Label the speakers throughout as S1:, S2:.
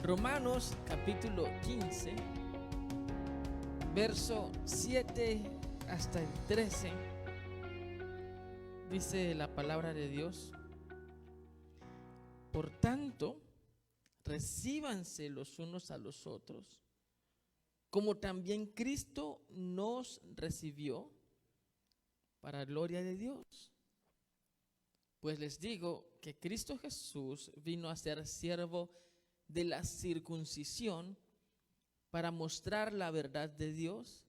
S1: Romanos capítulo 15, verso 7 hasta el 13, dice la palabra de Dios: por tanto, recíbanse los unos a los otros, como también Cristo nos recibió, para gloria de Dios. Pues les digo que Cristo Jesús vino a ser siervo de la circuncisión para mostrar la verdad de Dios,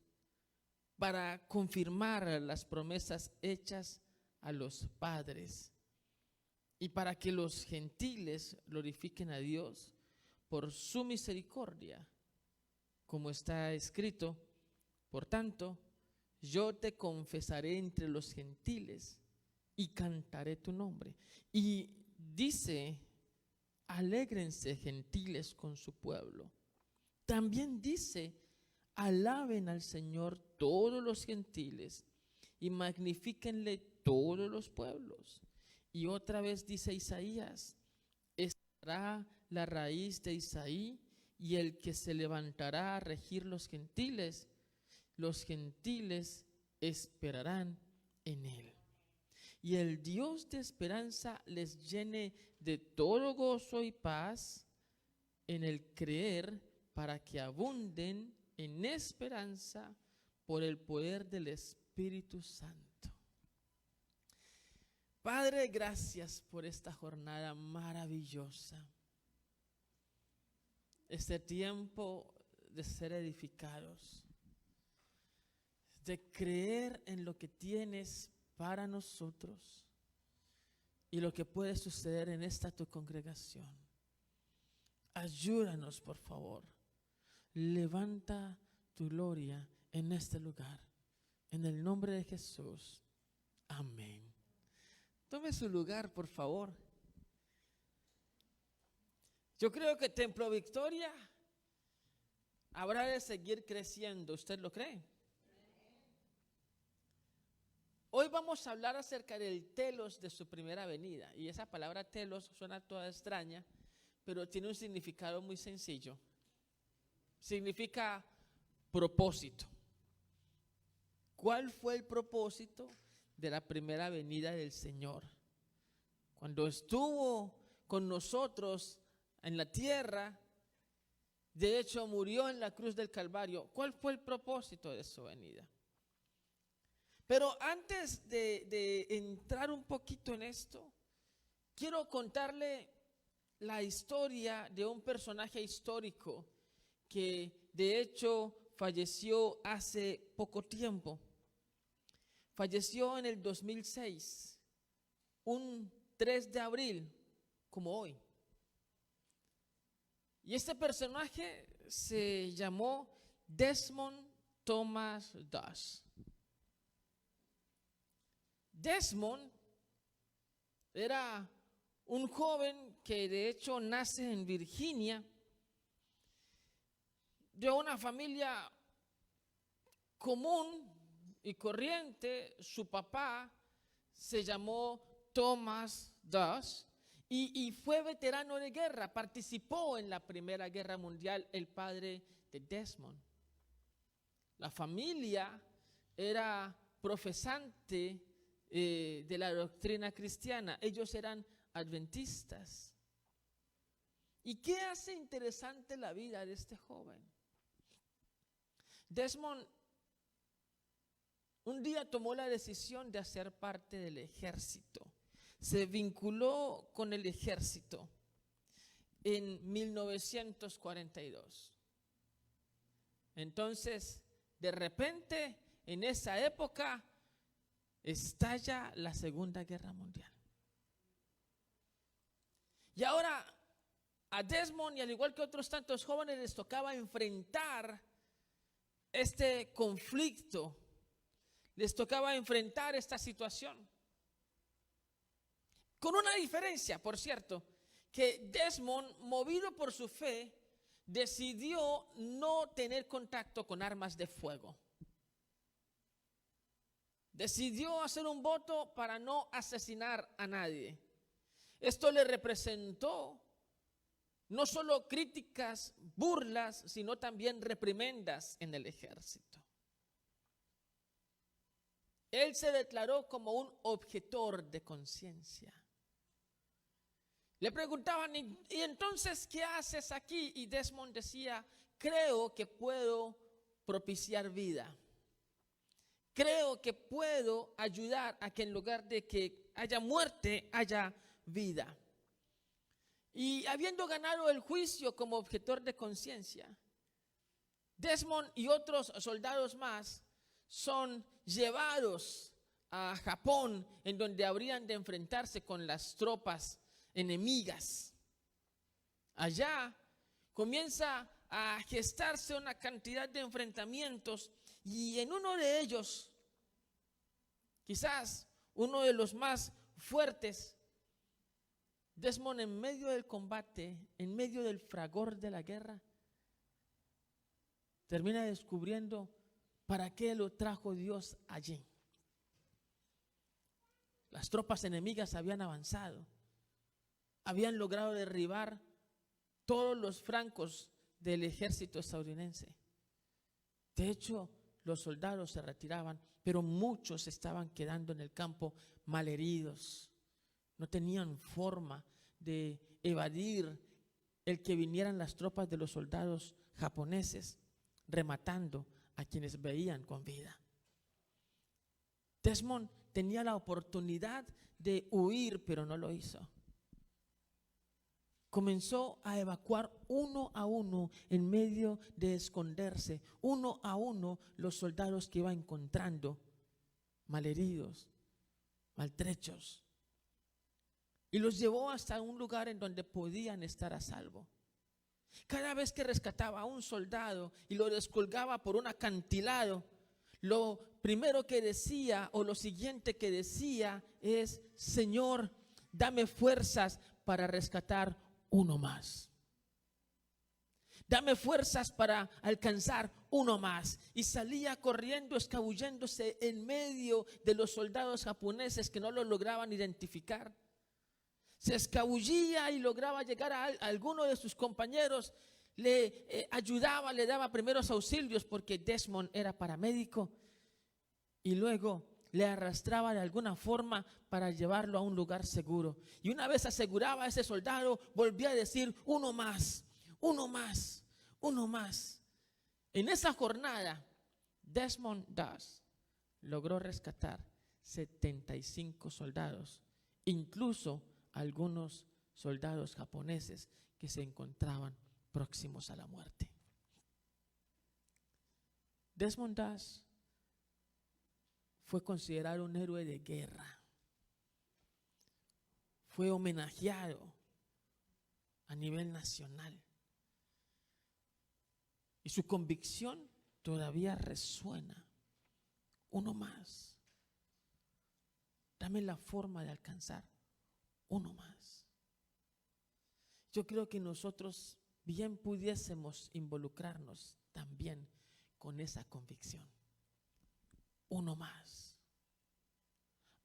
S1: para confirmar las promesas hechas a los padres y para que los gentiles glorifiquen a Dios por su misericordia, como está escrito: por tanto, yo te confesaré entre los gentiles y cantaré tu nombre. Y dice: alégrense gentiles con su pueblo. También dice: alaben al Señor todos los gentiles y magnifíquenle todos los pueblos. Y otra vez dice Isaías: estará la raíz de Isaí y el que se levantará a regir los gentiles esperarán en él. Y el Dios de esperanza les llene de todo gozo y paz en el creer, para que abunden en esperanza por el poder del Espíritu Santo. Padre, gracias por esta jornada maravillosa, este tiempo de ser edificados, de creer en lo que tienes para nosotros y lo que puede suceder en esta tu congregación. Ayúdanos, por favor. Levanta tu gloria en este lugar. En el nombre de Jesús. Amén. Tome su lugar, por favor. Yo creo que Templo Victoria habrá de seguir creciendo. ¿Usted lo cree? Hoy vamos a hablar acerca del telos de su primera venida. Y esa palabra telos suena toda extraña, pero tiene un significado muy sencillo. Significa propósito. ¿Cuál fue el propósito de la primera venida del Señor? Cuando estuvo con nosotros en la tierra, de hecho murió en la cruz del Calvario. ¿Cuál fue el propósito de su venida? Pero antes de entrar un poquito en esto, quiero contarle la historia de un personaje histórico que de hecho falleció hace poco tiempo. Falleció en el 2006, un 3 de abril, como hoy. Y este personaje se llamó Desmond Thomas Doss. Desmond era un joven que de hecho nace en Virginia, de una familia común y corriente. Su papá se llamó Thomas Doss y fue veterano de guerra, participó en la Primera Guerra Mundial, el padre de Desmond. La familia era profesante de la doctrina cristiana, ellos eran adventistas. ¿Y qué hace interesante la vida de este joven? Desmond un día tomó la decisión de hacer parte del ejército. Se vinculó con el ejército en 1942. Entonces, de repente, en esa época, estalla la Segunda Guerra Mundial. Y ahora a Desmond, y al igual que a otros tantos jóvenes, les tocaba enfrentar este conflicto, les tocaba enfrentar esta situación. Con una diferencia, por cierto, que Desmond, movido por su fe, decidió no tener contacto con armas de fuego. Decidió hacer un voto para no asesinar a nadie. Esto le representó no solo críticas, burlas, sino también reprimendas en el ejército. Él se declaró como un objetor de conciencia. Le preguntaban, ¿y entonces qué haces aquí? Y Desmond decía, creo que puedo propiciar vida. Creo que puedo ayudar a que en lugar de que haya muerte, haya vida. Y habiendo ganado el juicio como objetor de conciencia, Desmond y otros soldados más son llevados a Japón, en donde habrían de enfrentarse con las tropas enemigas. Allá comienza a gestarse una cantidad de enfrentamientos, y en uno de ellos, quizás uno de los más fuertes, Desmond, en medio del combate, en medio del fragor de la guerra, termina descubriendo para qué lo trajo Dios allí. Las tropas enemigas habían avanzado, habían logrado derribar todos los flancos del ejército estadounidense. De hecho, los soldados se retiraban, pero muchos estaban quedando en el campo malheridos. No tenían forma de evadir el que vinieran las tropas de los soldados japoneses, rematando a quienes veían con vida. Desmond tenía la oportunidad de huir, pero no lo hizo. Comenzó a evacuar uno a uno, en medio de esconderse, uno a uno los soldados que iba encontrando, malheridos, maltrechos, y los llevó hasta un lugar en donde podían estar a salvo. Cada vez que rescataba a un soldado y lo descolgaba por un acantilado, lo primero que decía, o lo siguiente que decía, es: Señor, dame fuerzas para rescatar uno más. Dame fuerzas para alcanzar uno más. Y salía corriendo, escabulléndose en medio de los soldados japoneses que no lo lograban identificar. Se escabullía y lograba llegar a alguno de sus compañeros, le ayudaba, le daba primeros auxilios porque Desmond era paramédico, y luego le arrastraba de alguna forma para llevarlo a un lugar seguro. Y una vez aseguraba a ese soldado, volvía a decir: uno más, uno más, uno más. En esa jornada, Desmond Doss logró rescatar 75 soldados, incluso algunos soldados japoneses que se encontraban próximos a la muerte. Desmond Doss fue considerado un héroe de guerra. Fue homenajeado a nivel nacional. Y su convicción todavía resuena. Uno más. Dame la forma de alcanzar uno más. Yo creo que nosotros bien pudiésemos involucrarnos también con esa convicción. Uno más.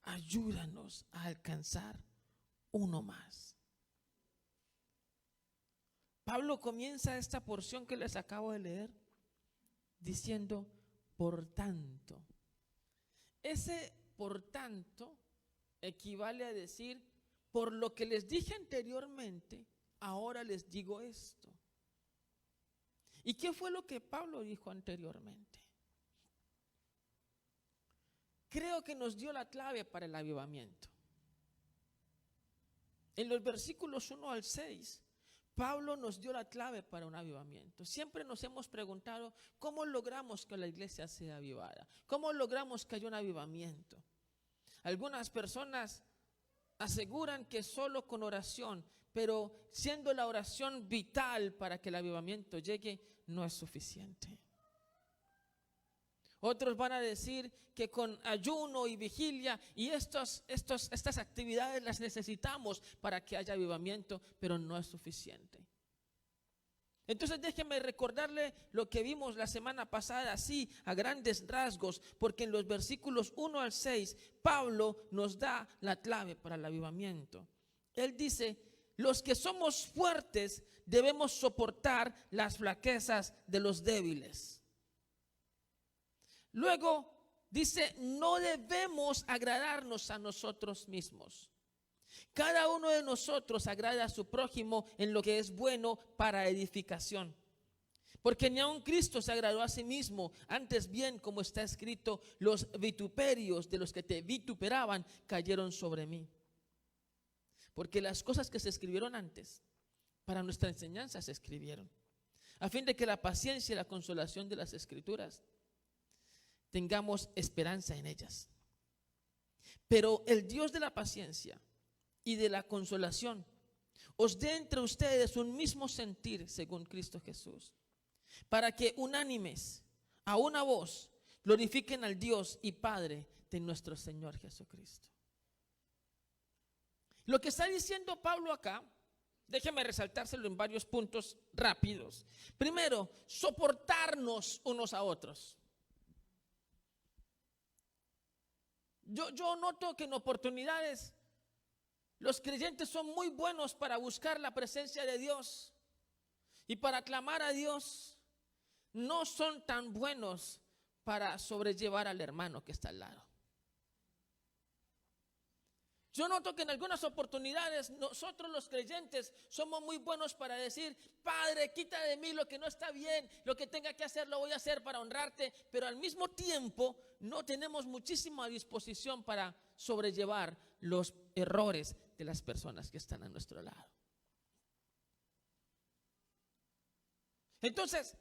S1: Ayúdanos a alcanzar uno más. Pablo comienza esta porción que les acabo de leer diciendo: por tanto. Ese por tanto equivale a decir: por lo que les dije anteriormente, ahora les digo esto. ¿Y qué fue lo que Pablo dijo anteriormente? Creo que nos dio la clave para el avivamiento. En los versículos 1 al 6, Pablo nos dio la clave para un avivamiento. Siempre nos hemos preguntado: ¿cómo logramos que la iglesia sea avivada? ¿Cómo logramos que haya un avivamiento? Algunas personas aseguran que solo con oración, pero siendo la oración vital para que el avivamiento llegue, no es suficiente. Otros van a decir que con ayuno y vigilia y estas actividades las necesitamos para que haya avivamiento, pero no es suficiente. Entonces déjenme recordarle lo que vimos la semana pasada, así a grandes rasgos, porque en los versículos 1 al 6, Pablo nos da la clave para el avivamiento. Él dice: los que somos fuertes debemos soportar las flaquezas de los débiles. Luego dice, no debemos agradarnos a nosotros mismos. Cada uno de nosotros agrada a su prójimo en lo que es bueno para edificación. Porque ni aun Cristo se agradó a sí mismo, antes bien, como está escrito, los vituperios de los que te vituperaban cayeron sobre mí. Porque las cosas que se escribieron antes, para nuestra enseñanza se escribieron, a fin de que la paciencia y la consolación de las Escrituras tengamos esperanza en ellas. Pero el Dios de la paciencia y de la consolación os dé entre ustedes un mismo sentir según Cristo Jesús, para que unánimes a una voz glorifiquen al Dios y Padre de nuestro Señor Jesucristo. Lo que está diciendo Pablo acá, déjeme resaltárselo en varios puntos rápidos. Primero, soportarnos unos a otros. Yo noto que en oportunidades los creyentes son muy buenos para buscar la presencia de Dios y para clamar a Dios. No son tan buenos para sobrellevar al hermano que está al lado. Yo noto que en algunas oportunidades nosotros los creyentes somos muy buenos para decir, Padre, quita de mí lo que no está bien, lo que tenga que hacer lo voy a hacer para honrarte, pero al mismo tiempo no tenemos muchísima disposición para sobrellevar los errores de las personas que están a nuestro lado. Entonces,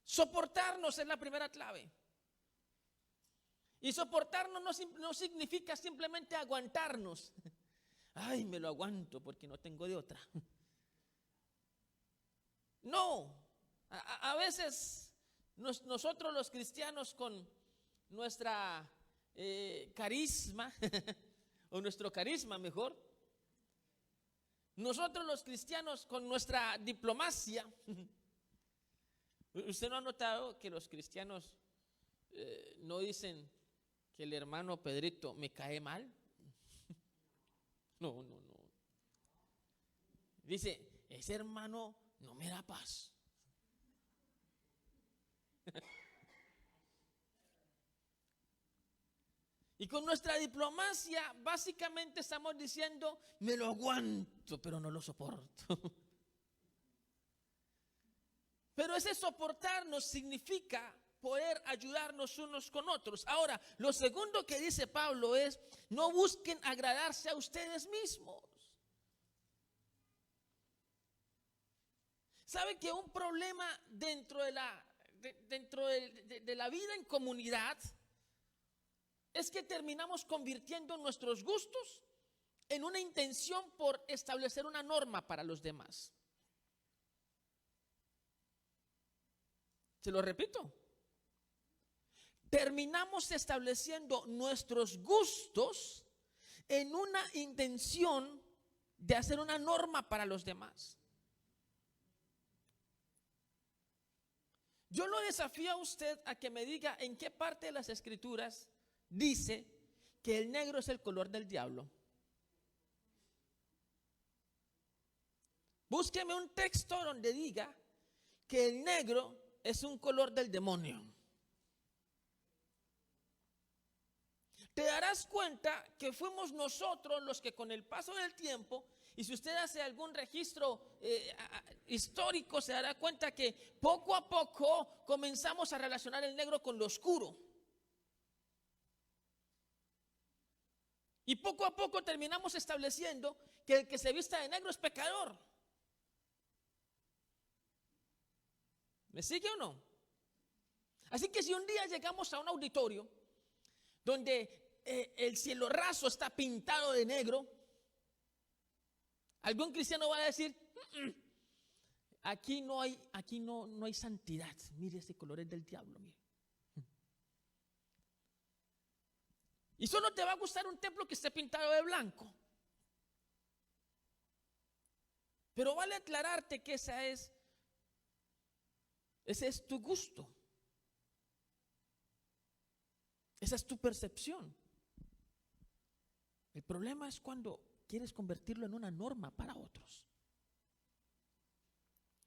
S1: soportarnos es la primera clave. Y soportarnos no significa simplemente aguantarnos. Ay, me lo aguanto porque no tengo de otra. No, a veces nosotros los cristianos con nuestra carisma, o nuestro carisma mejor, nosotros los cristianos con nuestra diplomacia. ¿Usted no ha notado que los cristianos no dicen que el hermano Pedrito me cae mal? No. Dice, ese hermano no me da paz. Y con nuestra diplomacia básicamente estamos diciendo, me lo aguanto, pero no lo soporto. Pero ese soportarnos significa poder ayudarnos unos con otros. Ahora, lo segundo que dice Pablo es, no busquen agradarse a ustedes mismos. ¿Sabe que un problema dentro de la vida en comunidad es que terminamos convirtiendo nuestros gustos en una intención por establecer una norma para los demás? Se lo repito. Terminamos estableciendo nuestros gustos en una intención de hacer una norma para los demás. Yo lo desafío a usted a que me diga en qué parte de las Escrituras dice que el negro es el color del diablo. Búsqueme un texto donde diga que el negro es un color del demonio. Te darás cuenta que fuimos nosotros los que con el paso del tiempo, y si usted hace algún registro histórico, se dará cuenta que poco a poco comenzamos a relacionar el negro con lo oscuro. Y poco a poco terminamos estableciendo que el que se vista de negro es pecador. ¿Me sigue o no? Así que si un día llegamos a un auditorio donde el cielo raso está pintado de negro, algún cristiano va a decir, aquí no hay santidad. Mire, ese color es del diablo, mire. Y solo te va a gustar un templo que esté pintado de blanco. Pero vale aclararte que ese es tu gusto. Esa es tu percepción. El problema es cuando quieres convertirlo en una norma para otros.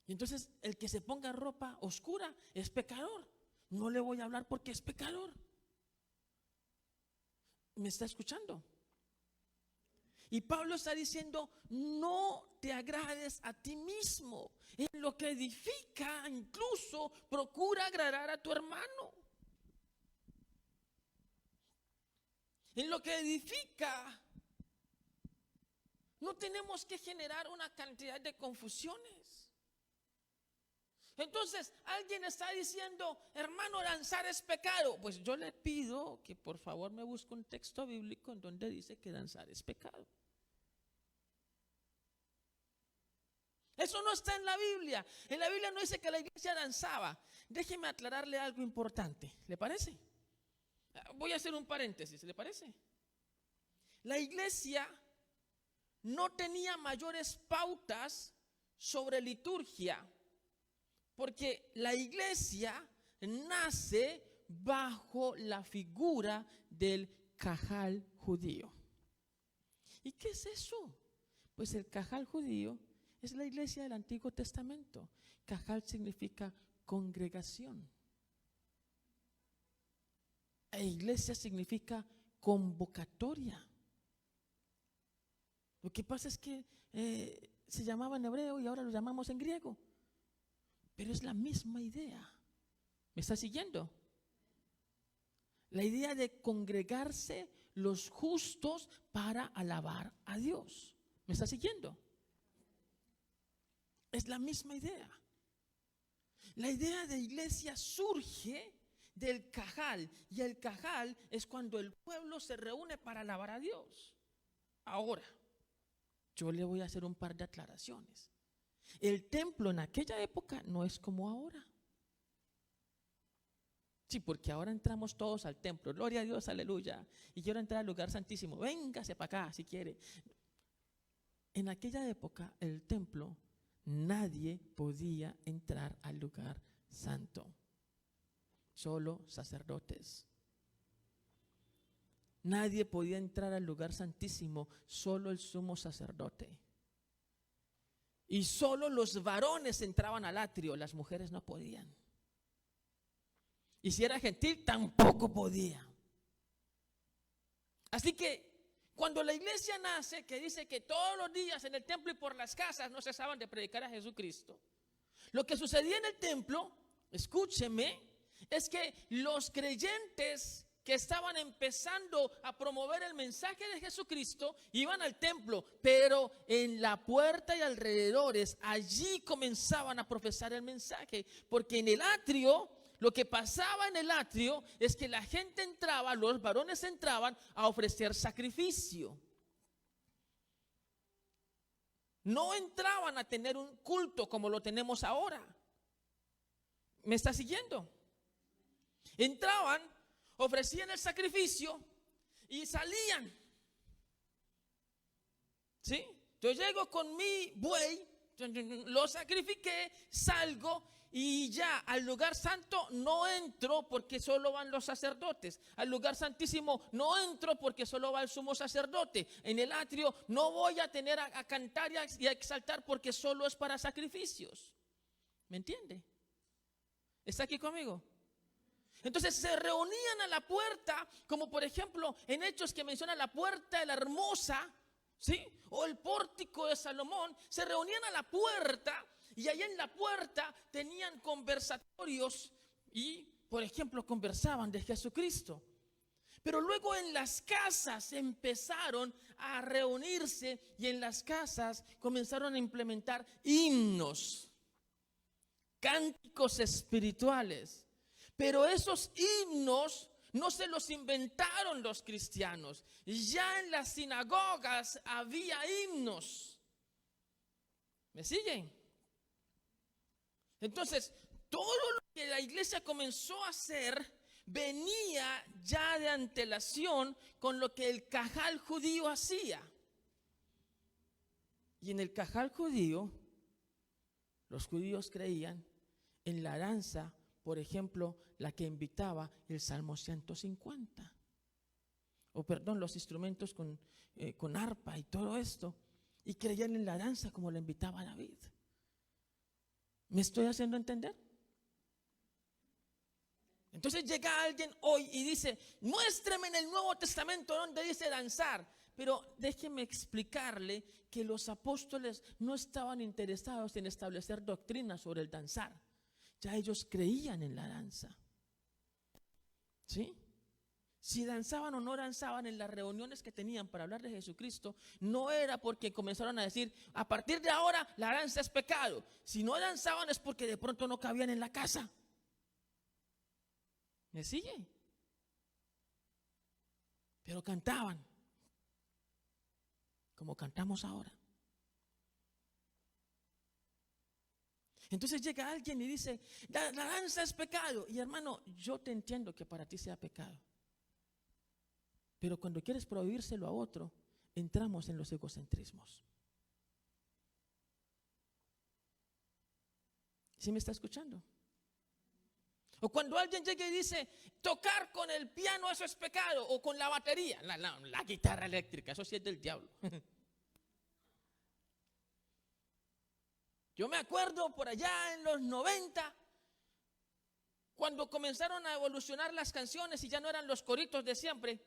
S1: Y entonces el que se ponga ropa oscura es pecador. No le voy a hablar porque es pecador. ¿Me está escuchando? Y Pablo está diciendo, no te agrades a ti mismo. En lo que edifica, incluso procura agradar a tu hermano. En lo que edifica, no tenemos que generar una cantidad de confusiones. Entonces, alguien está diciendo, hermano, danzar es pecado. Pues yo le pido que por favor me busque un texto bíblico en donde dice que danzar es pecado. Eso no está en la Biblia. En la Biblia no dice que la iglesia danzaba. Déjeme aclararle algo importante. ¿Le parece? Voy a hacer un paréntesis. ¿Le parece? La iglesia no tenía mayores pautas sobre liturgia, porque la iglesia nace bajo la figura del cajal judío. ¿Y qué es eso? Pues el cajal judío es la iglesia del Antiguo Testamento. Cajal significa congregación. E iglesia significa convocatoria. Lo que pasa es que se llamaba en hebreo y ahora lo llamamos en griego. Pero es la misma idea. ¿Me está siguiendo? La idea de congregarse los justos para alabar a Dios. ¿Me está siguiendo? Es la misma idea. La idea de iglesia surge del cajal. Y el cajal es cuando el pueblo se reúne para alabar a Dios. Ahora, yo le voy a hacer un par de aclaraciones. El templo en aquella época no es como ahora. Sí, porque ahora entramos todos al templo. Gloria a Dios, aleluya. Y quiero entrar al lugar santísimo. Véngase para acá si quiere. En aquella época el templo, nadie podía entrar al lugar santo. Solo sacerdotes. Nadie podía entrar al lugar santísimo, solo el sumo sacerdote. Y solo los varones entraban al atrio, las mujeres no podían. Y si era gentil, tampoco podía. Así que cuando la iglesia nace, que dice que todos los días en el templo y por las casas no cesaban de predicar a Jesucristo, lo que sucedía en el templo, escúcheme, es que los creyentes que estaban empezando a promover el mensaje de Jesucristo iban al templo, pero en la puerta y alrededores allí comenzaban a profesar el mensaje, porque en el atrio, lo que pasaba en el atrio es que la gente entraba, los varones entraban a ofrecer sacrificio. No entraban a tener un culto como lo tenemos ahora. ¿Me está siguiendo? Entraban, ofrecían el sacrificio y salían. ¿Sí? Yo llego con mi buey, lo sacrifiqué, salgo y ya al lugar santo no entro porque solo van los sacerdotes. Al lugar santísimo no entro porque solo va el sumo sacerdote. En el atrio no voy a tener a cantar y a exaltar porque solo es para sacrificios. ¿Me entiende? ¿Está aquí conmigo? Entonces se reunían a la puerta, como por ejemplo en Hechos que menciona la puerta de la hermosa, ¿sí? O el pórtico de Salomón. Se reunían a la puerta y ahí en la puerta tenían conversatorios y por ejemplo conversaban de Jesucristo. Pero luego en las casas empezaron a reunirse y en las casas comenzaron a implementar himnos, cánticos espirituales. Pero esos himnos no se los inventaron los cristianos. Ya en las sinagogas había himnos. ¿Me siguen? Entonces, todo lo que la iglesia comenzó a hacer venía ya de antelación con lo que el cajal judío hacía. Y en el cajal judío, los judíos creían en la danza, por ejemplo, la que invitaba el Salmo 150. O perdón, los instrumentos con arpa y todo esto. Y creían en la danza como la invitaba David. ¿Me estoy haciendo entender? Entonces llega alguien hoy y dice, muéstrame en el Nuevo Testamento donde dice danzar. Pero déjeme explicarle que los apóstoles no estaban interesados en establecer doctrina sobre el danzar. Ya ellos creían en la danza. ¿Sí? Si danzaban o no danzaban en las reuniones que tenían para hablar de Jesucristo, no era porque comenzaron a decir, a partir de ahora la danza es pecado. Si no danzaban es porque de pronto no cabían en la casa. ¿Me sigue? Pero cantaban como cantamos ahora. Entonces llega alguien y dice, la danza es pecado. Y hermano, yo te entiendo que para ti sea pecado. Pero cuando quieres prohibírselo a otro, entramos en los egocentrismos. ¿Sí me está escuchando? O cuando alguien llega y dice, tocar con el piano eso es pecado, o con la batería, la guitarra eléctrica, eso sí es del diablo. Yo me acuerdo por allá en los 90, cuando comenzaron a evolucionar las canciones y ya no eran los coritos de siempre.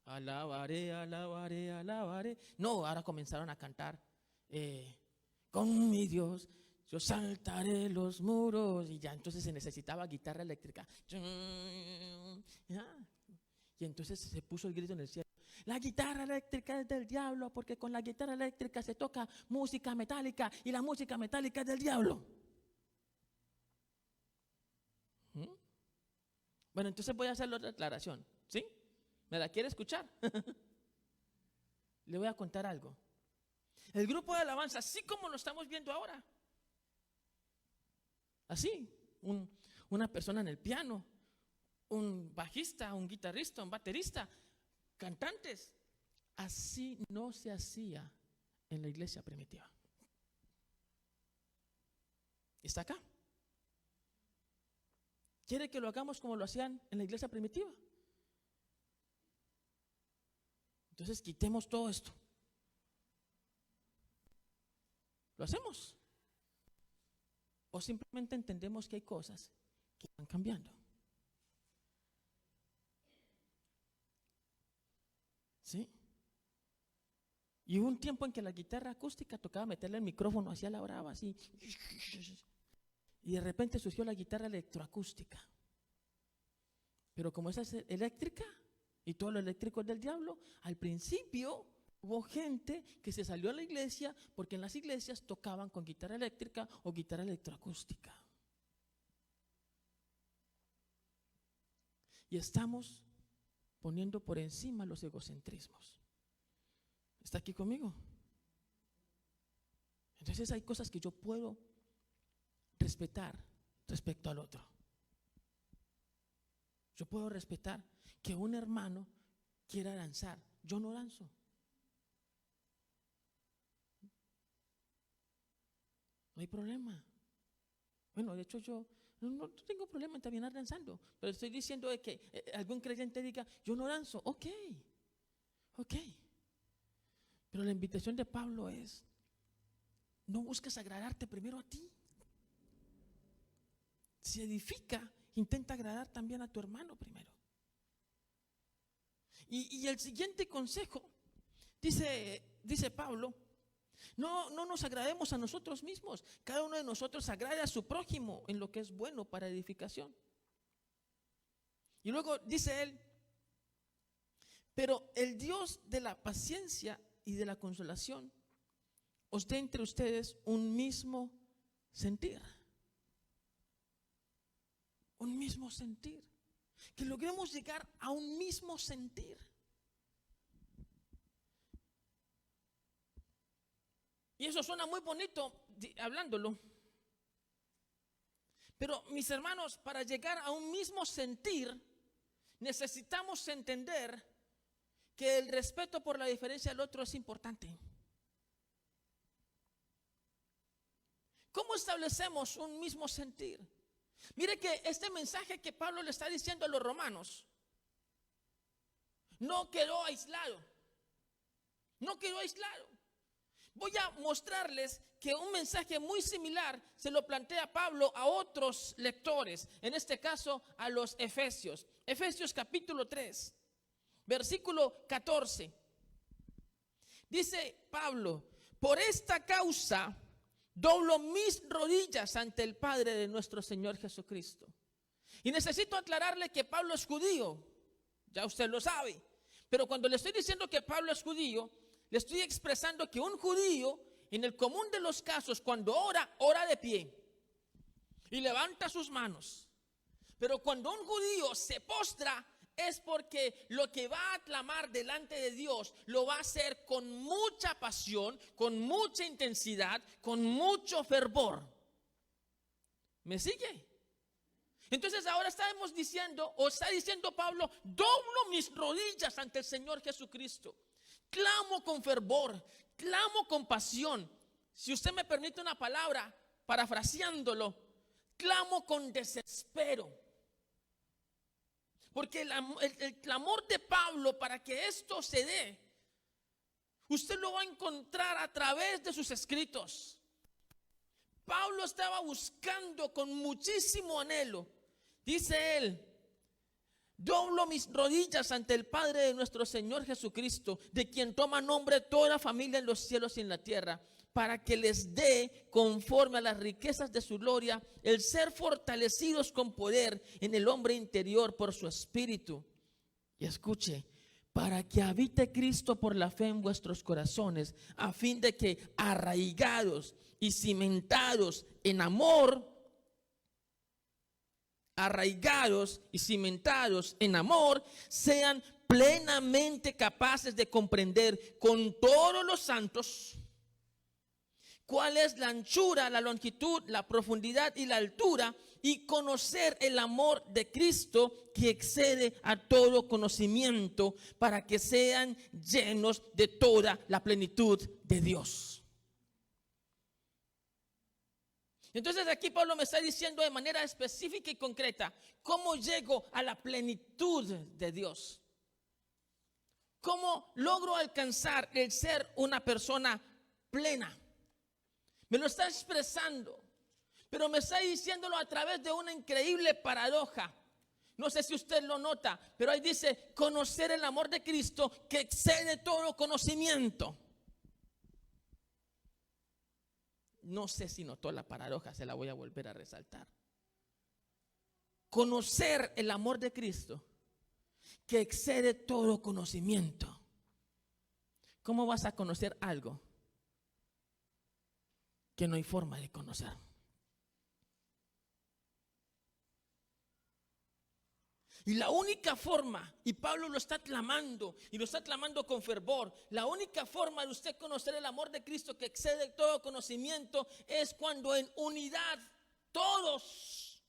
S1: Alabaré, alabaré, alabaré. No, ahora comenzaron a cantar, con mi Dios yo saltaré los muros, y ya entonces se necesitaba guitarra eléctrica. Y entonces se puso el grito en el cielo, la guitarra eléctrica es del diablo, porque con la guitarra eléctrica se toca música metálica y la música metálica es del diablo. Bueno, entonces voy a hacer la declaración, ¿sí? ¿Me la quiere escuchar? Le voy a contar algo. El grupo de alabanza, así como lo estamos viendo ahora, así, una persona en el piano, un bajista, un guitarrista, un baterista, cantantes, así no se hacía en la iglesia primitiva. ¿Está acá? ¿Quiere que lo hagamos como lo hacían en la iglesia primitiva? Entonces quitemos todo esto. ¿Lo hacemos? ¿O simplemente entendemos que hay cosas que van cambiando? ¿Sí? Y hubo un tiempo en que la guitarra acústica tocaba meterle el micrófono hacia la brava, así. Y de repente surgió la guitarra electroacústica. Pero como esa es eléctrica y todo lo eléctrico es del diablo, al principio hubo gente que se salió a la iglesia porque en las iglesias tocaban con guitarra eléctrica o guitarra electroacústica. Y estamos poniendo por encima los egocentrismos. ¿Está aquí conmigo? Entonces hay cosas que yo puedo respetar respecto al otro. Yo puedo respetar que un hermano quiera danzar. Yo no danzo. No hay problema. Bueno, de hecho yo no tengo problema en terminar danzando, pero estoy diciendo de que algún creyente diga, yo no danzo. Ok. Pero la invitación de Pablo es, no busques agradarte primero a ti. Si edifica, intenta agradar también a tu hermano primero. Y el siguiente consejo, dice Pablo, no nos agrademos a nosotros mismos. Cada uno de nosotros agrade a su prójimo en lo que es bueno para edificación. Y luego dice él, pero el Dios de la paciencia y de la consolación os dé entre ustedes un mismo sentir. Un mismo sentir. Que logremos llegar a un mismo sentir. Y eso suena muy bonito hablándolo. Pero mis hermanos, para llegar a un mismo sentir, necesitamos entender que el respeto por la diferencia del otro es importante. ¿Cómo establecemos un mismo sentir? Mire que este mensaje que Pablo le está diciendo a los romanos no quedó aislado. No quedó aislado. Voy a mostrarles que un mensaje muy similar se lo plantea Pablo a otros lectores, en este caso a los Efesios. Efesios capítulo 3, versículo 14. Dice Pablo: por esta causa doblo mis rodillas ante el Padre de nuestro Señor Jesucristo. Y necesito aclararle que Pablo es judío, ya usted lo sabe. Pero cuando le estoy diciendo que Pablo es judío, le estoy expresando que un judío, en el común de los casos, cuando ora de pie y levanta sus manos. Pero cuando un judío se postra, es porque lo que va a clamar delante de Dios lo va a hacer con mucha pasión, con mucha intensidad, con mucho fervor. ¿Me sigue? Entonces ahora estamos diciendo, o está diciendo Pablo: doblo mis rodillas ante el Señor Jesucristo. Clamo con fervor, clamo con pasión. Si usted me permite una palabra, parafraseándolo, clamo con desespero. Porque el clamor de Pablo para que esto se dé, usted lo va a encontrar a través de sus escritos. Pablo estaba buscando con muchísimo anhelo, dice él: doblo mis rodillas ante el Padre de nuestro Señor Jesucristo, de quien toma nombre toda familia en los cielos y en la tierra, para que les dé, conforme a las riquezas de su gloria, el ser fortalecidos con poder en el hombre interior por su espíritu. Y escuche: para que habite Cristo por la fe en vuestros corazones, a fin de que, arraigados y cimentados en amor, sean plenamente capaces de comprender con todos los santos cuál es la anchura, la longitud, la profundidad y la altura, y conocer el amor de Cristo que excede a todo conocimiento, para que sean llenos de toda la plenitud de Dios. Entonces aquí Pablo me está diciendo de manera específica y concreta: ¿cómo llego a la plenitud de Dios? ¿Cómo logro alcanzar el ser una persona plena? Me lo está expresando, pero me está diciéndolo a través de una increíble paradoja. No sé si usted lo nota, pero ahí dice: conocer el amor de Cristo que excede todo conocimiento. No sé si notó la paradoja, se la voy a volver a resaltar. Conocer el amor de Cristo que excede todo conocimiento. ¿Cómo vas a conocer algo que no hay forma de conocer? Y la única forma, y Pablo lo está clamando, y lo está clamando con fervor, la única forma de usted conocer el amor de Cristo que excede todo conocimiento es cuando en unidad todos,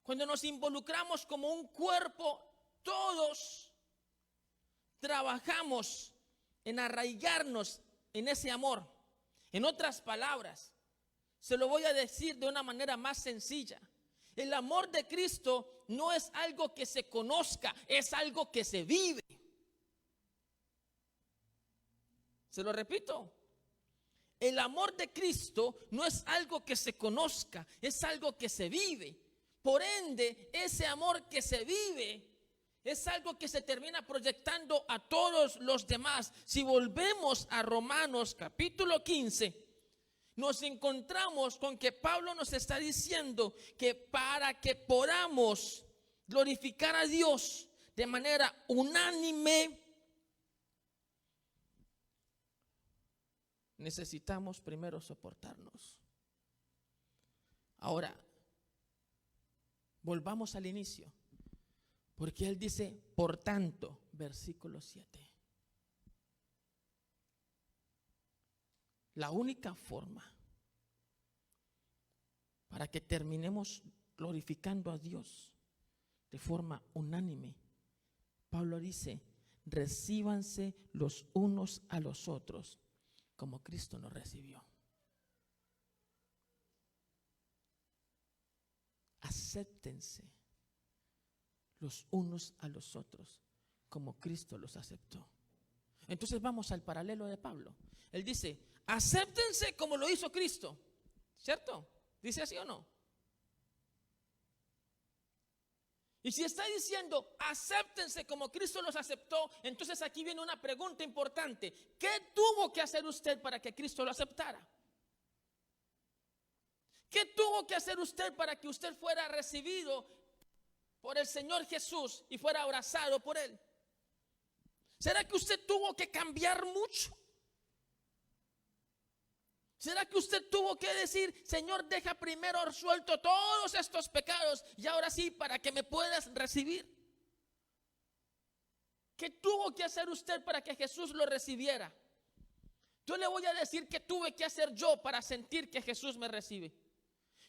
S1: cuando nos involucramos como un cuerpo, todos trabajamos en arraigarnos en ese amor. En otras palabras, se lo voy a decir de una manera más sencilla: el amor de Cristo no es algo que se conozca, es algo que se vive. Se lo repito: el amor de Cristo no es algo que se conozca, es algo que se vive. Por ende, ese amor que se vive es algo que se termina proyectando a todos los demás. Si volvemos a Romanos capítulo 15, nos encontramos con que Pablo nos está diciendo que para que podamos glorificar a Dios de manera unánime, necesitamos primero soportarnos. Ahora, volvamos al inicio, porque él dice: por tanto, versículo 7. La única forma para que terminemos glorificando a Dios de forma unánime, Pablo dice: recíbanse los unos a los otros como Cristo nos recibió. Acéptense los unos a los otros como Cristo los aceptó. Entonces vamos al paralelo de Pablo. Él dice, acéptense como lo hizo Cristo, ¿cierto? ¿Dice así o no? Y si está diciendo, acéptense como Cristo los aceptó, entonces aquí viene una pregunta importante. ¿Qué tuvo que hacer usted para que Cristo lo aceptara? ¿Qué tuvo que hacer usted para que usted fuera recibido por el Señor Jesús y fuera abrazado por Él? ¿Será que usted tuvo que cambiar mucho? ¿Será que usted tuvo que decir, Señor, deja primero resuelto todos estos pecados y ahora sí para que me puedas recibir? ¿Qué tuvo que hacer usted para que Jesús lo recibiera? Yo le voy a decir qué tuve que hacer yo para sentir que Jesús me recibe.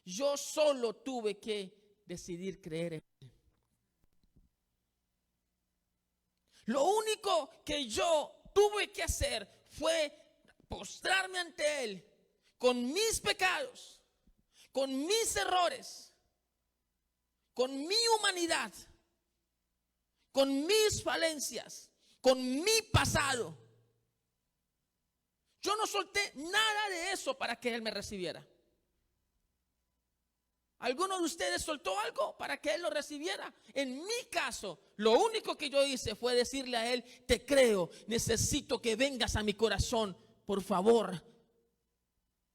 S1: Yo solo tuve que decidir creer en Él. Lo único que yo tuve que hacer fue postrarme ante Él con mis pecados, con mis errores, con mi humanidad, con mis falencias, con mi pasado. Yo no solté nada de eso para que Él me recibiera. ¿Alguno de ustedes soltó algo para que Él lo recibiera? En mi caso, lo único que yo hice fue decirle a Él, te creo, necesito que vengas a mi corazón, por favor,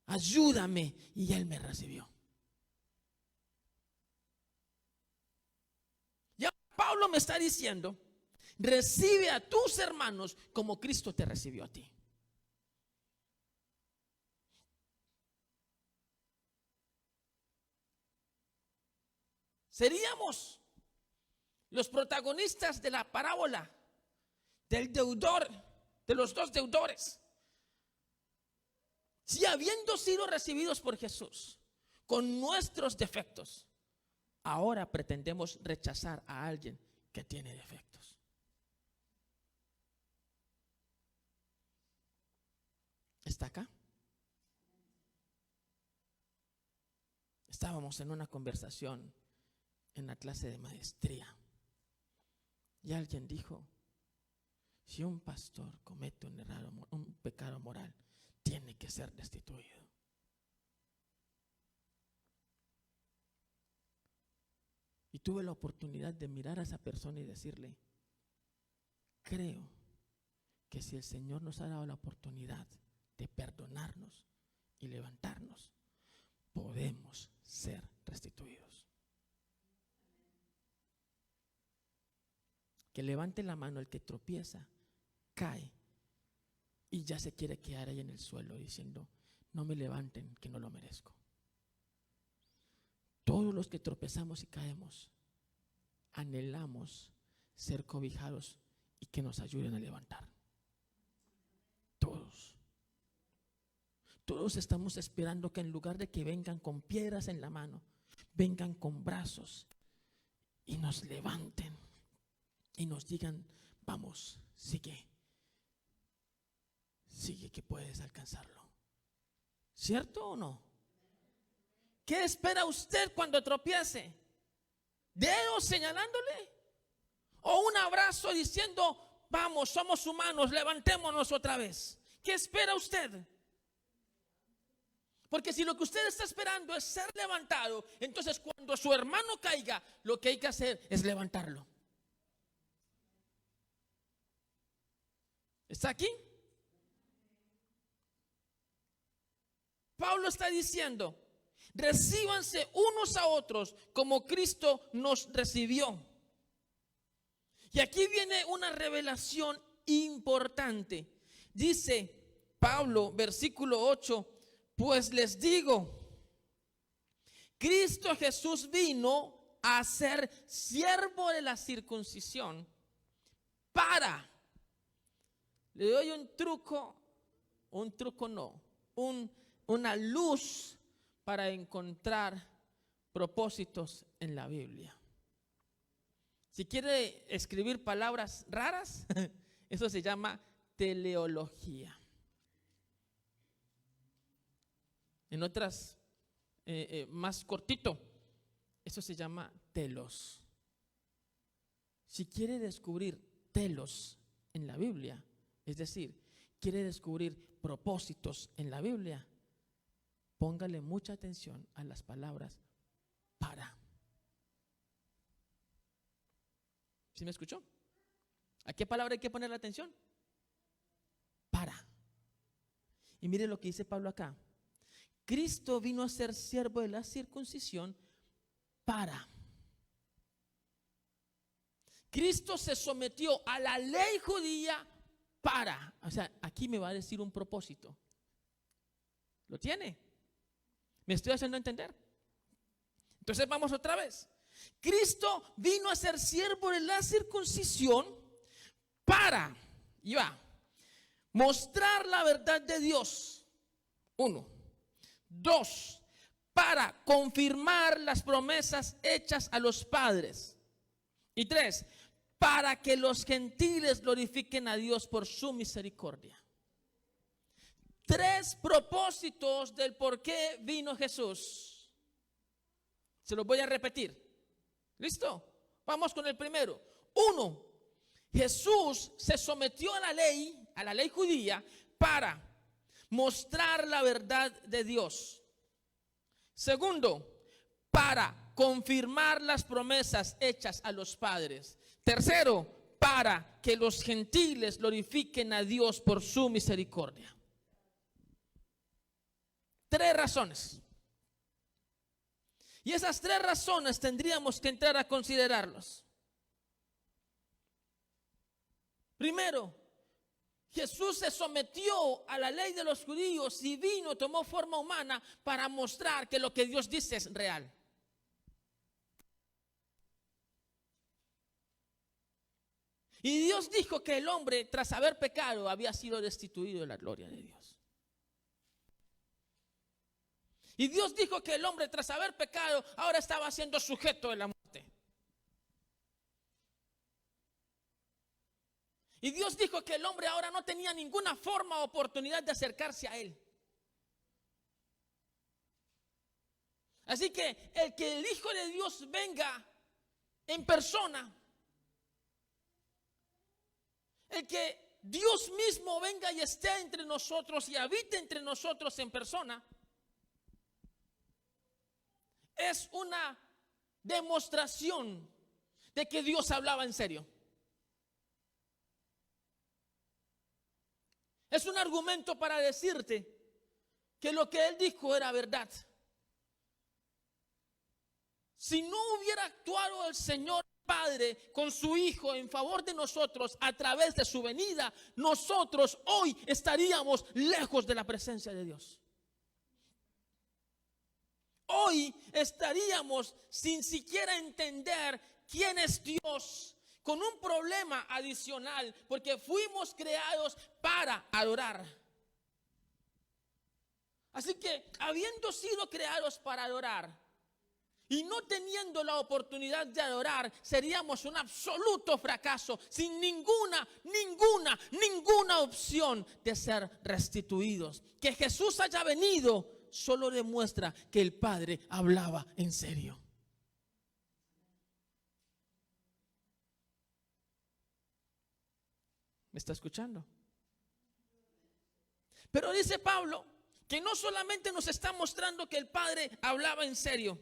S1: ayúdame. Y Él me recibió. Ya Pablo me está diciendo, recibe a tus hermanos como Cristo te recibió a ti. Seríamos los protagonistas de la parábola del deudor, de los dos deudores. Si habiendo sido recibidos por Jesús con nuestros defectos, ahora pretendemos rechazar a alguien que tiene defectos. ¿Está acá? Estábamos en una conversación en la clase de maestría y alguien dijo, si un pastor comete un pecado moral, tiene que ser destituido. Y tuve la oportunidad de mirar a esa persona y decirle, creo que si el Señor nos ha dado la oportunidad de perdonarnos y levantarnos, podemos ser restituidos. Que levante la mano el que tropieza, cae y ya se quiere quedar ahí en el suelo diciendo, no me levanten que no lo merezco. Todos los que tropezamos y caemos, anhelamos ser cobijados y que nos ayuden a levantar. Todos estamos esperando que en lugar de que vengan con piedras en la mano, vengan con brazos y nos levanten y nos digan, vamos, sigue que puedes alcanzarlo. ¿Cierto o no? ¿Qué espera usted cuando tropiece? ¿Dedos señalándole? ¿O un abrazo diciendo, vamos, somos humanos, levantémonos otra vez? ¿Qué espera usted? Porque si lo que usted está esperando es ser levantado, entonces cuando su hermano caiga, lo que hay que hacer es levantarlo. ¿Está aquí? Pablo está diciendo, recíbanse unos a otros como Cristo nos recibió. Y aquí viene una revelación importante. Dice Pablo, versículo 8, pues les digo, Cristo Jesús vino a ser siervo de la circuncisión para, le doy un truco no, una luz para encontrar propósitos en la Biblia. Si quiere escribir palabras raras, eso se llama teleología. En otras, más cortito, eso se llama telos. Si quiere descubrir telos en la Biblia, Es decir, quiere descubrir propósitos en la Biblia, póngale mucha atención a las palabras para. ¿Sí me escuchó? ¿A qué palabra hay que poner la atención? Para. Y mire lo que dice Pablo acá. Cristo vino a ser siervo de la circuncisión para. Cristo se sometió a la ley judía para. O sea, aquí me va a decir un propósito. ¿Lo tiene? ¿Me estoy haciendo entender? Entonces vamos otra vez. Cristo vino a ser siervo de la circuncisión para, y va, mostrar la verdad de Dios. 1. 2, para confirmar las promesas hechas a los padres. Y 3, para que los gentiles glorifiquen a Dios por su misericordia. 3 propósitos del por qué vino Jesús. Se los voy a repetir. ¿Listo? Vamos con el primero. 1, Jesús se sometió a la ley judía para mostrar la verdad de Dios. Segundo, para confirmar las promesas hechas a los padres. Tercero, para que los gentiles glorifiquen a Dios por su misericordia. 3 razones. Y esas 3 razones tendríamos que entrar a considerarlos. Primero, Jesús se sometió a la ley de los judíos y vino, tomó forma humana para mostrar que lo que Dios dice es real. Y Dios dijo que el hombre, tras haber pecado, había sido destituido de la gloria de Dios. Y Dios dijo que el hombre, tras haber pecado, ahora estaba siendo sujeto de la muerte. Y Dios dijo que el hombre ahora no tenía ninguna forma o oportunidad de acercarse a Él. Así que el Hijo de Dios venga en persona, el que Dios mismo venga y esté entre nosotros y habite entre nosotros en persona, es una demostración de que Dios hablaba en serio. Es un argumento para decirte que lo que Él dijo era verdad. Si no hubiera actuado el Señor Padre con su Hijo en favor de nosotros a través de su venida, nosotros hoy estaríamos lejos de la presencia de Dios. Hoy estaríamos sin siquiera entender quién es Dios, con un problema adicional, porque fuimos creados para adorar. Así que, habiendo sido creados para adorar y no teniendo la oportunidad de adorar, seríamos un absoluto fracaso, sin ninguna opción de ser restituidos. Que Jesús haya venido solo demuestra que el Padre hablaba en serio. ¿Me está escuchando? Pero dice Pablo que no solamente nos está mostrando que el Padre hablaba en serio,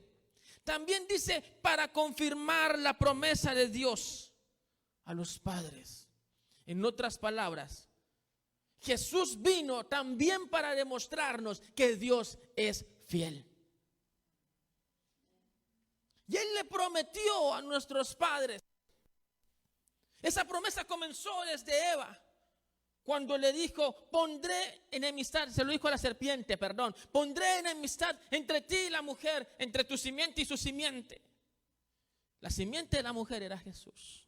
S1: también dice para confirmar la promesa de Dios a los padres. En otras palabras, Jesús vino también para demostrarnos que Dios es fiel. Y Él le prometió a nuestros padres. Esa promesa comenzó desde Eva, cuando le dijo, pondré enemistad, se lo dijo a la serpiente, pondré enemistad entre ti y la mujer, entre tu simiente y su simiente. La simiente de la mujer era Jesús.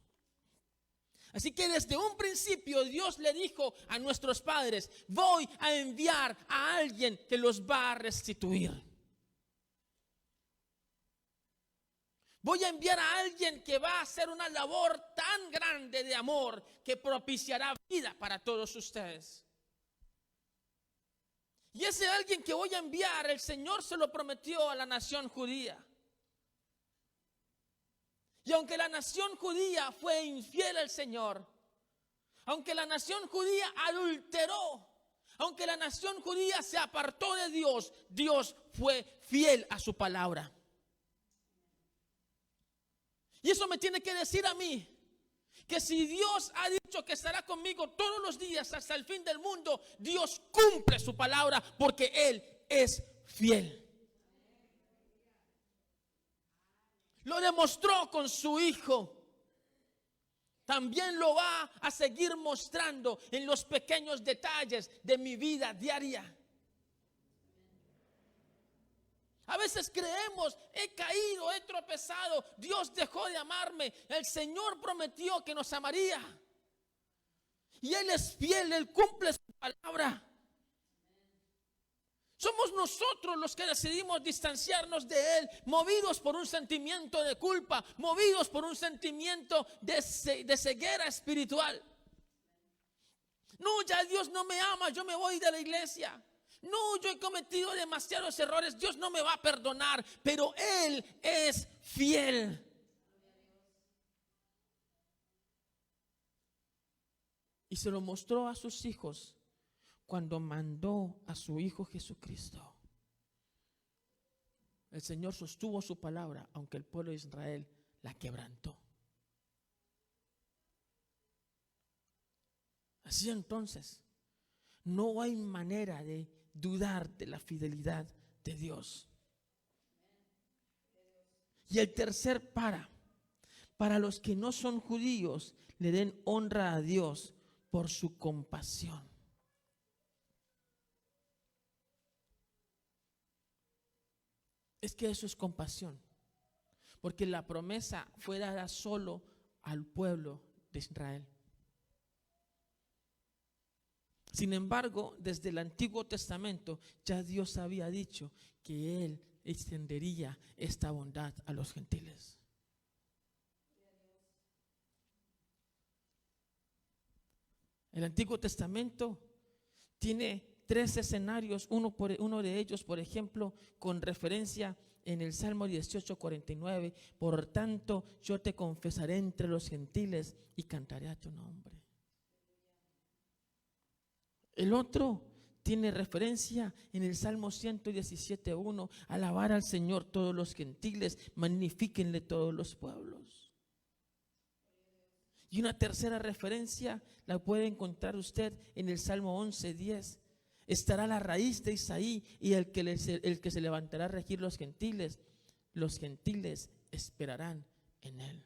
S1: Así que desde un principio Dios le dijo a nuestros padres, voy a enviar a alguien que los va a restituir. Voy a enviar a alguien que va a hacer una labor tan grande de amor que propiciará vida para todos ustedes. Y ese alguien que voy a enviar, el Señor se lo prometió a la nación judía. Y aunque la nación judía fue infiel al Señor, Aunque la nación judía adulteró, aunque la nación judía se apartó de Dios, Dios fue fiel a su palabra. Y eso me tiene que decir a mí que si Dios ha dicho que estará conmigo todos los días hasta el fin del mundo, Dios cumple su palabra porque Él es fiel. Lo demostró con su Hijo. También lo va a seguir mostrando en los pequeños detalles de mi vida diaria. A veces creemos, he caído, he tropezado, Dios dejó de amarme. El Señor prometió que nos amaría. Y Él es fiel, Él cumple su palabra. Somos nosotros los que decidimos distanciarnos de Él, movidos por un sentimiento de culpa, movidos por un sentimiento de ceguera espiritual. No, ya Dios no me ama, yo me voy de la iglesia. No, yo he cometido demasiados errores, Dios no me va a perdonar, pero Él es fiel. Y se lo mostró a sus hijos cuando mandó a su Hijo Jesucristo. El Señor sostuvo su palabra, aunque el pueblo de Israel la quebrantó. Así entonces, no hay manera de dudar de la fidelidad de Dios. Y el tercer para los que no son judíos, le den honra a Dios por su compasión. Es que eso es compasión, porque la promesa fue dada solo al pueblo de Israel. Sin embargo, desde el Antiguo Testamento ya Dios había dicho que Él extendería esta bondad a los gentiles. El Antiguo Testamento tiene 3 escenarios, uno de ellos, por ejemplo, con referencia en el Salmo 18:49, por tanto yo te confesaré entre los gentiles y cantaré a tu nombre. El otro tiene referencia en el Salmo 117:1, alabar al Señor todos los gentiles, magnifíquenle todos los pueblos. Y una tercera referencia la puede encontrar usted en el Salmo 11:10. Estará la raíz de Isaí y el que se levantará a regir los gentiles esperarán en él.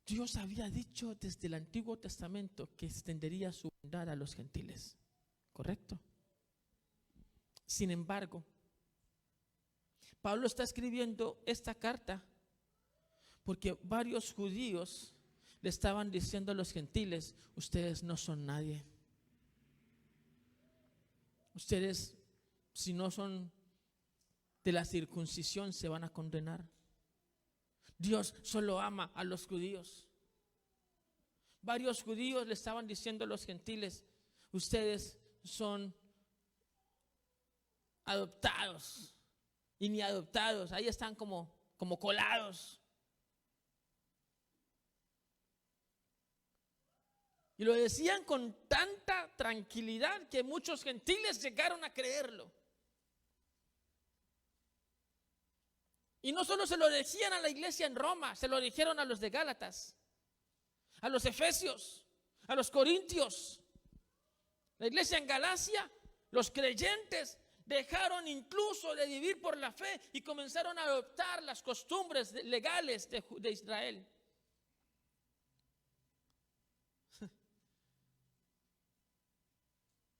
S1: Dios había dicho desde el Antiguo Testamento que extendería su bondad a los gentiles, ¿correcto? Sin embargo, Pablo está escribiendo esta carta porque varios judíos le estaban diciendo a los gentiles: ustedes no son nadie. Ustedes, si no son de la circuncisión, se van a condenar. Dios solo ama a los judíos. Varios judíos le estaban diciendo a los gentiles: ustedes son adoptados y ni adoptados, ahí están como colados. Y lo decían con tanta tranquilidad que muchos gentiles llegaron a creerlo. Y no solo se lo decían a la iglesia en Roma, se lo dijeron a los de Gálatas, a los efesios, a los corintios. La iglesia en Galacia, los creyentes dejaron incluso de vivir por la fe y comenzaron a adoptar las costumbres legales de Israel.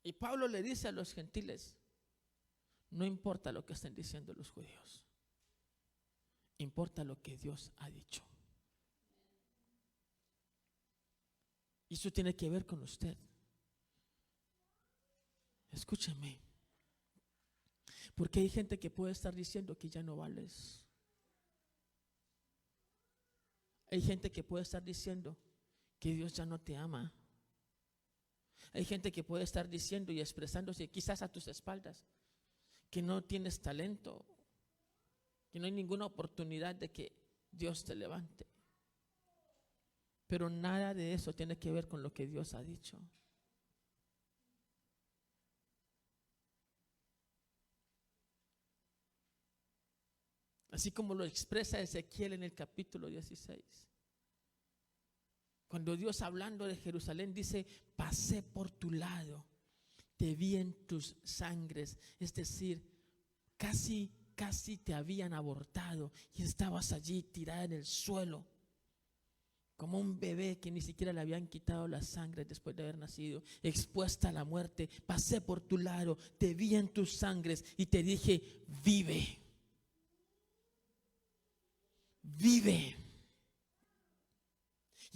S1: Y Pablo le dice a los gentiles: no importa lo que estén diciendo los judíos, importa lo que Dios ha dicho. Y eso tiene que ver con usted. Escúcheme, porque hay gente que puede estar diciendo que ya no vales. Hay gente que puede estar diciendo que Dios ya no te ama. Hay gente que puede estar diciendo y expresándose quizás a tus espaldas que no tienes talento, que no hay ninguna oportunidad de que Dios te levante. Pero nada de eso tiene que ver con lo que Dios ha dicho. Así como lo expresa Ezequiel en el capítulo 16. Cuando Dios, hablando de Jerusalén, dice: pasé por tu lado, te vi en tus sangres. Es decir, casi te habían abortado y estabas allí tirada en el suelo, como un bebé que ni siquiera le habían quitado la sangre después de haber nacido, expuesta a la muerte. Pasé por tu lado, te vi en tus sangres y te dije: vive, vive.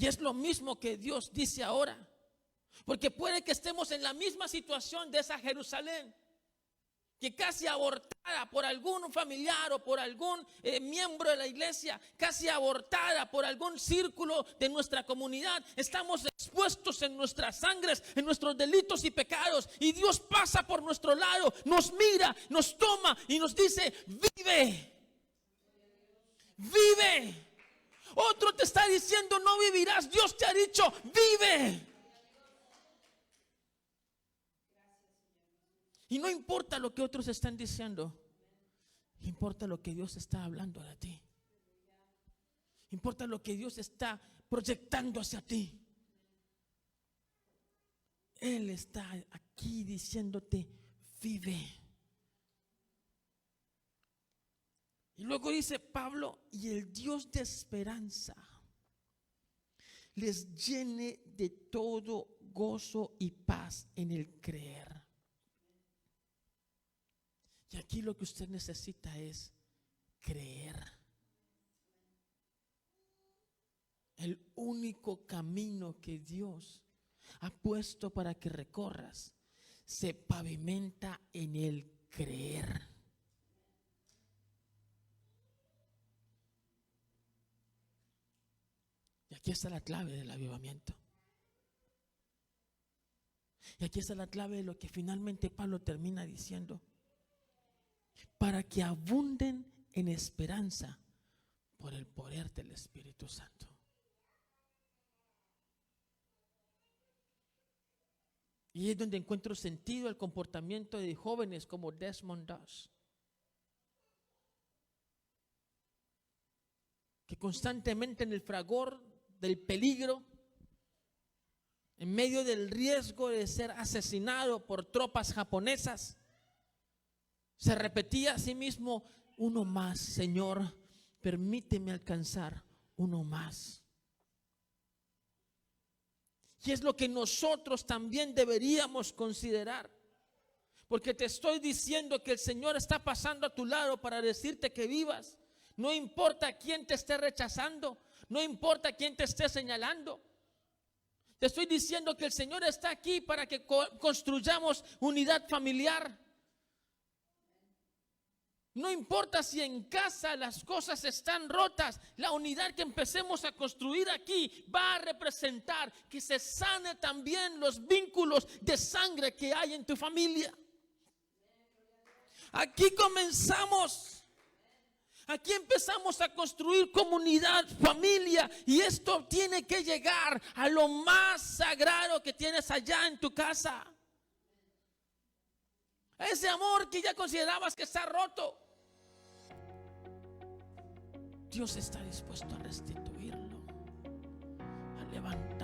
S1: Y es lo mismo que Dios dice ahora, porque puede que estemos en la misma situación de esa Jerusalén, que casi abortada por algún familiar o por algún miembro de la iglesia, casi abortada por algún círculo de nuestra comunidad. Estamos expuestos en nuestras sangres, en nuestros delitos y pecados, y Dios pasa por nuestro lado, nos mira, nos toma y nos dice: vive, vive. Otro te está diciendo: no vivirás. Dios te ha dicho: vive. Y no importa lo que otros están diciendo, importa lo que Dios está hablando de ti. Importa lo que Dios está proyectando hacia ti. Él está aquí diciéndote: vive. Y luego dice Pablo: y el Dios de esperanza les llene de todo gozo y paz en el creer. Y aquí lo que usted necesita es creer. El único camino que Dios ha puesto para que recorras se pavimenta en el creer. Y aquí está la clave del avivamiento. Y aquí está la clave de lo que finalmente Pablo termina diciendo: para que abunden en esperanza por el poder del Espíritu Santo. Y es donde encuentro sentido el comportamiento de jóvenes como Desmond Doss, que constantemente en el fragor del peligro, en medio del riesgo de ser asesinado por tropas japonesas, se repetía a sí mismo: uno más, Señor, permíteme alcanzar uno más. Y es lo que nosotros también deberíamos considerar, porque te estoy diciendo que el Señor está pasando a tu lado para decirte que vivas. No importa quién te esté rechazando, no importa quién te esté señalando. Te estoy diciendo que el Señor está aquí para que construyamos unidad familiar. No importa si en casa las cosas están rotas, la unidad que empecemos a construir aquí va a representar que se sane también los vínculos de sangre que hay en tu familia. Aquí comenzamos. Aquí empezamos a construir comunidad, familia, y esto tiene que llegar a lo más sagrado que tienes allá en tu casa. A ese amor que ya considerabas que está roto, Dios está dispuesto a restituirlo, a levantarlo.